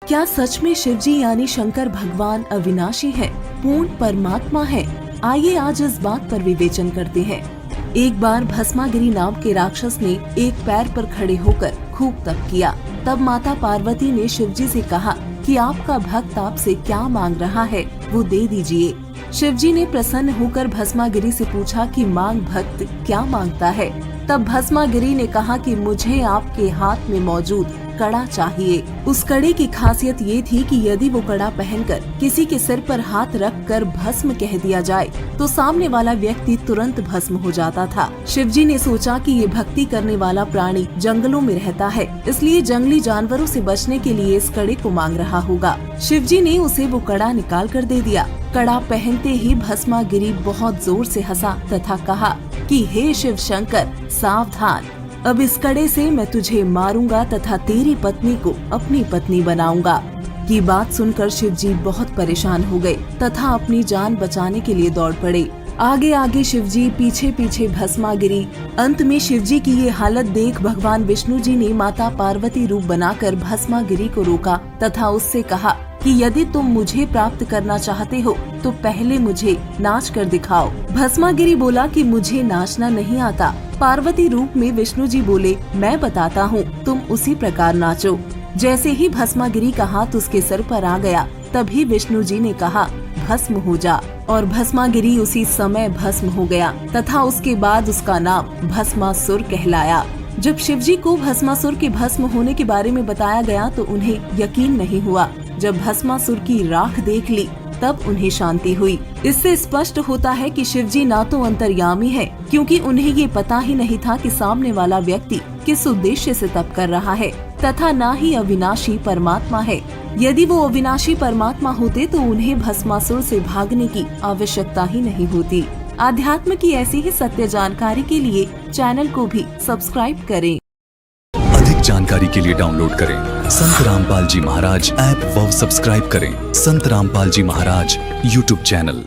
क्या सच में शिवजी यानी शंकर भगवान अविनाशी है, पूर्ण परमात्मा है? आइए आज इस बात पर विवेचन करते हैं। एक बार भस्मागिरी नाम के राक्षस ने एक पैर पर खड़े होकर खूब तप किया। तब माता पार्वती ने शिवजी से कहा कि आपका भक्त आपसे क्या मांग रहा है, वो दे दीजिए। शिवजी ने प्रसन्न होकर भस्मागिरी से पूछा कि मांग भक्त क्या मांगता है। तब भस्मागिरी ने कहा कि मुझे आपके हाथ में मौजूद कड़ा चाहिए। उस कड़े की खासियत ये थी कि यदि वो कड़ा पहनकर किसी के सिर पर हाथ रखकर भस्म कह दिया जाए तो सामने वाला व्यक्ति तुरंत भस्म हो जाता था। शिवजी ने सोचा कि ये भक्ति करने वाला प्राणी जंगलों में रहता है, इसलिए जंगली जानवरों से बचने के लिए इस कड़े को मांग रहा होगा। शिवजी ने उसे वो कड़ा निकाल कर दे दिया। कड़ा पहनते ही भस्मागिरी बहुत जोर से हंसा तथा कहा कि हे शिव शंकर, सावधान, अब इस कड़े से मैं तुझे मारूंगा तथा तेरी पत्नी को अपनी पत्नी बनाऊंगा। ये बात सुनकर शिवजी बहुत परेशान हो गए तथा अपनी जान बचाने के लिए दौड़ पड़े। आगे आगे शिवजी, पीछे पीछे भस्मागिरी। अंत में शिवजी की ये हालत देख भगवान विष्णु जी ने माता पार्वती रूप बनाकर भस्मागिरी को रोका तथा उससे कहा कि यदि तुम मुझे प्राप्त करना चाहते हो तो पहले मुझे नाच कर दिखाओ। भस्मागिरी बोला कि मुझे नाचना नहीं आता। पार्वती रूप में विष्णु जी बोले, मैं बताता हूँ, तुम उसी प्रकार नाचो। जैसे ही भस्मागिरी का हाथ उसके सर पर आ गया, तभी विष्णु जी ने कहा, भस्म हो जा। और भस्मागिरी उसी समय भस्म हो गया तथा उसके बाद उसका नाम भस्मासुर कहलाया। जब शिवजी को भस्मासुर के भस्म होने के बारे में बताया गया तो उन्हें यकीन नहीं हुआ। जब भस्मासुर की राख देख ली तब उन्हें शांति हुई। इससे स्पष्ट होता है कि शिवजी ना तो अंतर्यामी है, क्योंकि उन्हें ये पता ही नहीं था कि सामने वाला व्यक्ति किस उद्देश्य से तप कर रहा है, तथा ना ही अविनाशी परमात्मा है। यदि वो अविनाशी परमात्मा होते तो उन्हें भस्मासुर से भागने की आवश्यकता ही नहीं होती। आध्यात्म की ऐसी ही सत्य जानकारी के लिए चैनल को भी सब्सक्राइब करें। अधिक जानकारी के लिए डाउनलोड करें संत रामपाल जी महाराज ऐप व सब्सक्राइब करें संत रामपाल जी महाराज यूट्यूब चैनल।